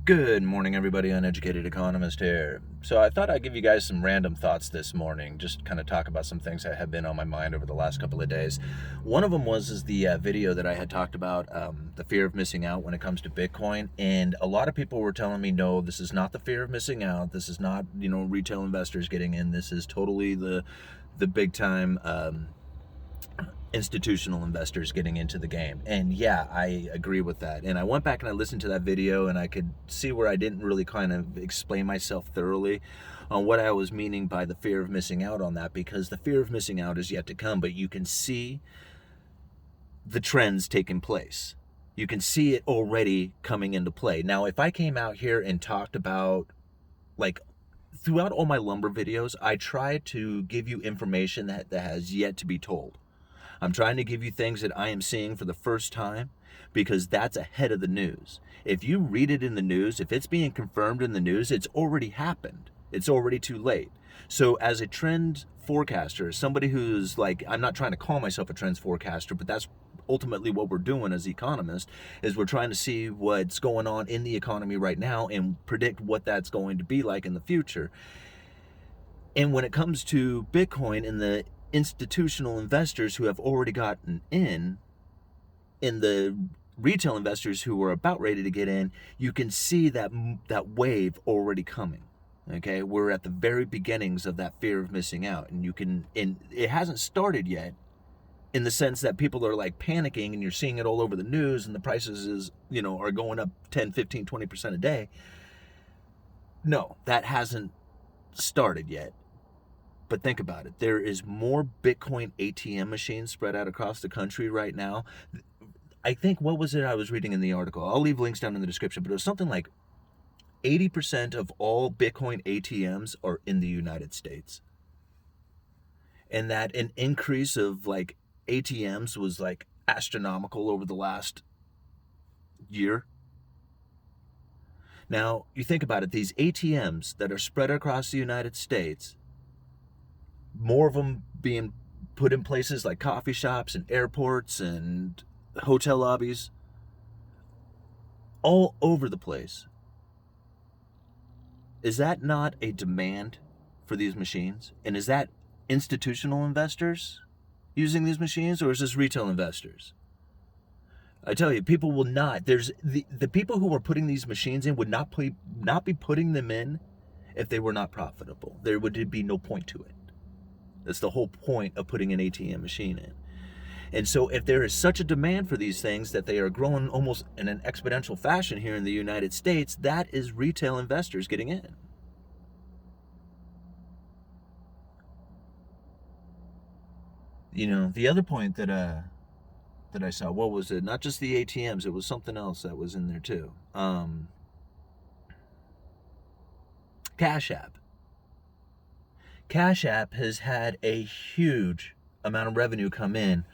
Good morning, everybody. Uneducated Economist here. So I thought I'd give you guys some random thoughts this morning, just kind of talk about some things that have been on my mind over the last couple of days. One of them was the video that I had talked about, the fear of missing out when it comes to Bitcoin. And a lot of people were telling me, no, this is not the fear of missing out. This is not, retail investors getting in. This is totally the big time institutional investors getting into the game. And yeah, I agree with that. And I went back and I listened to that video and I could see where I didn't really kind of explain myself thoroughly on what I was meaning by the fear of missing out on that, because the fear of missing out is yet to come, but you can see the trends taking place. You can see it already coming into play. Now, if I came out here and talked about, like, throughout all my lumber videos, I try to give you information that has yet to be told. I'm trying to give you things that I am seeing for the first time, because that's ahead of the news. If you read it in the news, if it's being confirmed in the news, it's already happened. It's already too late. So as a trend forecaster, somebody who's like, I'm not trying to call myself a trends forecaster, but that's ultimately what we're doing as economists, is we're trying to see what's going on in the economy right now and predict what that's going to be like in the future. And when it comes to Bitcoin and the institutional investors who have already gotten in, and the retail investors who are about ready to get in, you can see that wave already coming. Okay, we're at the very beginnings of that fear of missing out, and it hasn't started yet, in the sense that people are like panicking, and you're seeing it all over the news, and the prices are going up 10, 15, 20% a day. No, that hasn't started yet. But think about it. There is more Bitcoin ATM machines spread out across the country right now. I think, what was it I was reading in the article? I'll leave links down in the description, but it was something like 80% of all Bitcoin ATMs are in the United States. And that an increase of like ATMs was like astronomical over the last year. Now, you think about it, these ATMs that are spread across the United States, more of them being put in places like coffee shops and airports and hotel lobbies, all over the place. Is that not a demand for these machines? And is that institutional investors using these machines, or is this retail investors? I tell you, people will not. There's the people who are putting these machines in would not be putting them in if they were not profitable. There would be no point to it. That's the whole point of putting an ATM machine in. And so if there is such a demand for these things that they are growing almost in an exponential fashion here in the United States, that is retail investors getting in. The other point that I saw, what was it? Not just the ATMs, it was something else that was in there too. Cashapp. Cashapp has had a huge amount of revenue come in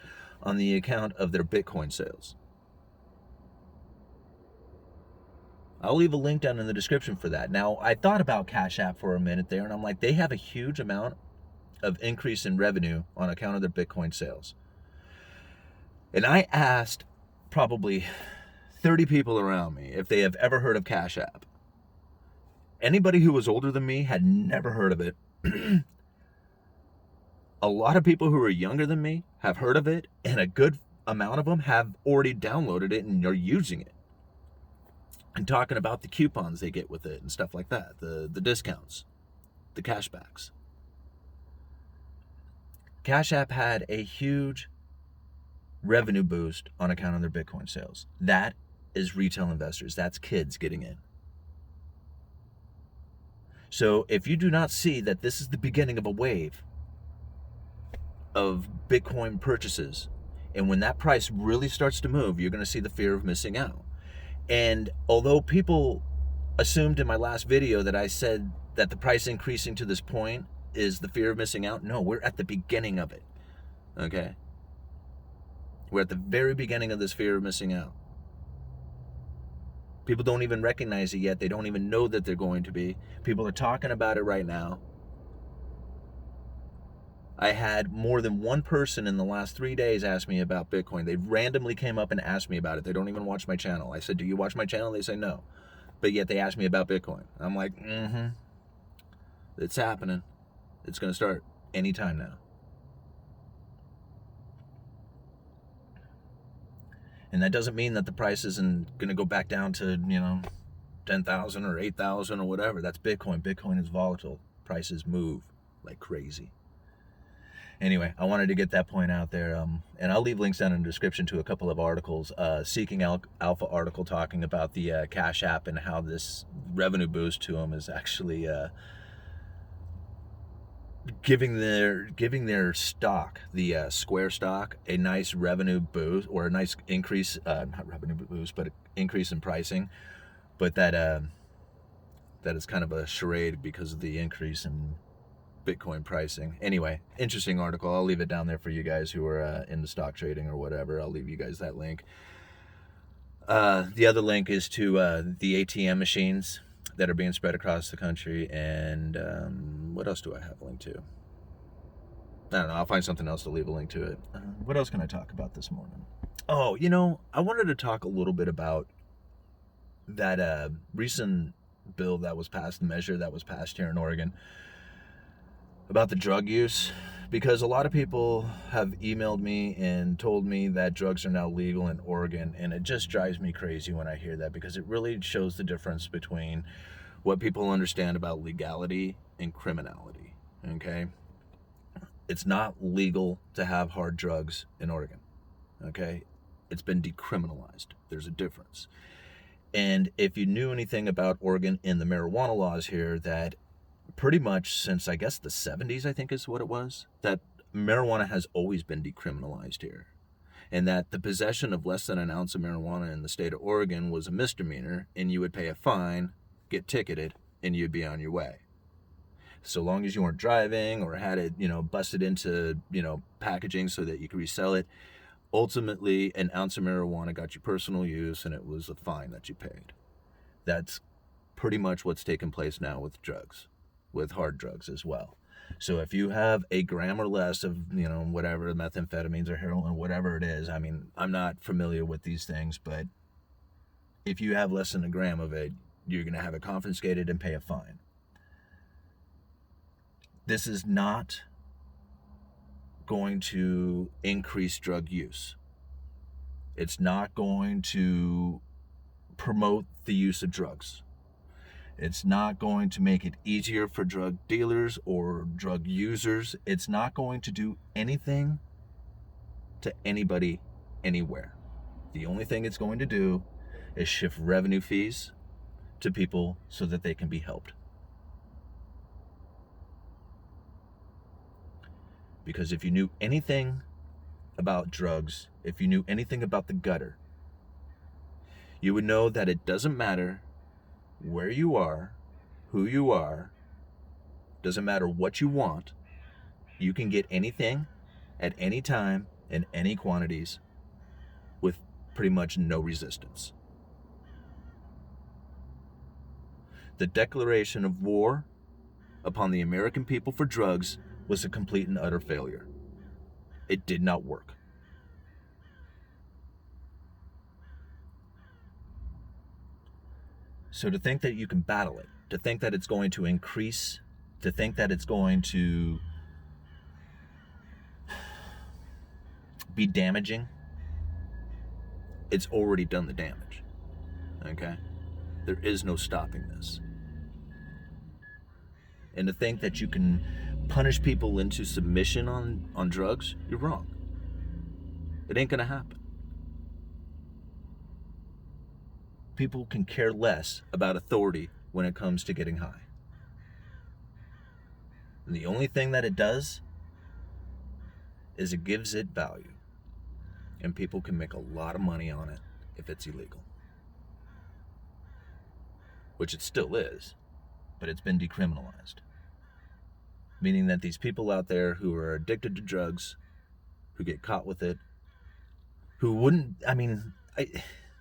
on the account of their Bitcoin sales. I'll leave a link down in the description for that. Now, I thought about Cashapp for a minute there, and I'm like, they have a huge amount of increase in revenue on account of their Bitcoin sales. And I asked probably 30 people around me if they have ever heard of Cashapp. Anybody who was older than me had never heard of it. A lot of people who are younger than me have heard of it, and a good amount of them have already downloaded it and are using it and talking about the coupons they get with it and stuff like that, the discounts, the cashbacks. Cashapp had a huge revenue boost on account of their Bitcoin sales. That is retail investors. That's kids getting in. So if you do not see that this is the beginning of a wave of Bitcoin purchases, and when that price really starts to move, you're going to see the fear of missing out. And although people assumed in my last video that I said that the price increasing to this point is the fear of missing out, no, we're at the beginning of it. Okay? We're at the very beginning of this fear of missing out. People don't even recognize it yet. They don't even know that they're going to be. People are talking about it right now. I had more than one person in the last 3 days ask me about Bitcoin. They randomly came up and asked me about it. They don't even watch my channel. I said, do you watch my channel? They say no. But yet they ask me about Bitcoin. I'm like, it's happening. It's going to start anytime now. And that doesn't mean that the price isn't going to go back down to, 10,000 or 8,000 or whatever. That's Bitcoin. Bitcoin is volatile. Prices move like crazy. Anyway, I wanted to get that point out there. And I'll leave links down in the description to a couple of articles. Seeking Alpha article talking about the Cash App and how this revenue boost to them is actually giving their stock, the Square stock, a nice revenue boost, or a nice increase, not revenue boost, but an increase in pricing. But that is kind of a charade because of the increase in Bitcoin pricing. Anyway, interesting article. I'll leave it down there for you guys who are into stock trading or whatever. I'll leave you guys that link. The other link is to the ATM machines that are being spread across the country. And what else do I have a link to? I don't know. I'll find something else to leave a link to it. What else can I talk about this morning? Oh, I wanted to talk a little bit about that recent bill that was passed, measure that was passed here in Oregon about the drug use, because a lot of people have emailed me and told me that drugs are now legal in Oregon, and it just drives me crazy when I hear that, because it really shows the difference between what people understand about legality and criminality. Okay? It's not legal to have hard drugs in Oregon. Okay? It's been decriminalized. There's a difference. And if you knew anything about Oregon and the marijuana laws here, that pretty much since, I guess, the 70s, I think is what it was, that marijuana has always been decriminalized here. And that the possession of less than an ounce of marijuana in the state of Oregon was a misdemeanor, and you would pay a fine, get ticketed, and you'd be on your way. So long as you weren't driving or had it, busted into, packaging so that you could resell it. Ultimately, an ounce of marijuana got you personal use, and it was a fine that you paid. That's pretty much what's taking place now with drugs, with hard drugs as well. So if you have a gram or less of, whatever, methamphetamines or heroin or whatever it is, I mean, I'm not familiar with these things, but if you have less than a gram of it, you're going to have it confiscated and pay a fine. This is not going to increase drug use. It's not going to promote the use of drugs. It's not going to make it easier for drug dealers or drug users. It's not going to do anything to anybody anywhere. The only thing it's going to do is shift revenue fees to people so that they can be helped. Because if you knew anything about drugs, if you knew anything about the gutter, you would know that it doesn't matter where you are, who you are, doesn't matter what you want, you can get anything at any time in any quantities with pretty much no resistance. The declaration of war upon the American people for drugs was a complete and utter failure. It did not work. So to think that you can battle it, to think that it's going to increase, to think that it's going to be damaging, it's already done the damage. Okay? There is no stopping this. And to think that you can punish people into submission on drugs, you're wrong. It ain't gonna happen. People can care less about authority when it comes to getting high. And the only thing that it does is it gives it value. And people can make a lot of money on it if it's illegal. Which it still is, but it's been decriminalized. Meaning that these people out there who are addicted to drugs, who get caught with it, who wouldn't,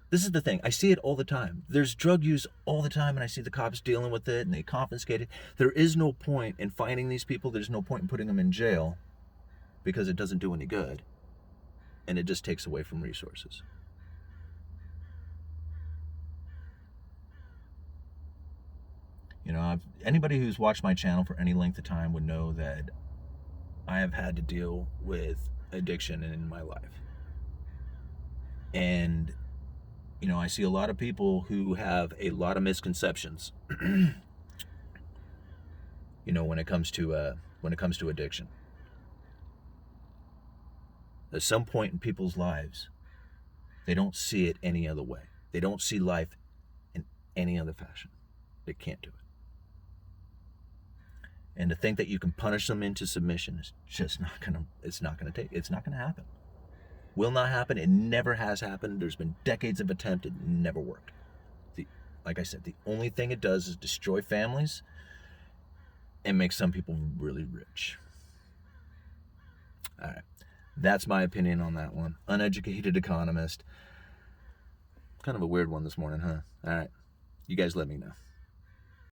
this is the thing, I see it all the time. There's drug use all the time, and I see the cops dealing with it, and they confiscate it. There is no point in finding these people, there's no point in putting them in jail, because it doesn't do any good, and it just takes away from resources. Anybody who's watched my channel for any length of time would know that I have had to deal with addiction in my life. And, I see a lot of people who have a lot of misconceptions, when it comes to addiction. At some point in people's lives, they don't see it any other way. They don't see life in any other fashion. They can't do it. And to think that you can punish them into submission is just not gonna happen. Will not happen. It never has happened. There's been decades of attempt. It never worked. Like I said, the only thing it does is destroy families and make some people really rich. All right. That's my opinion on that one. Uneducated Economist. Kind of a weird one this morning, huh? All right. You guys let me know.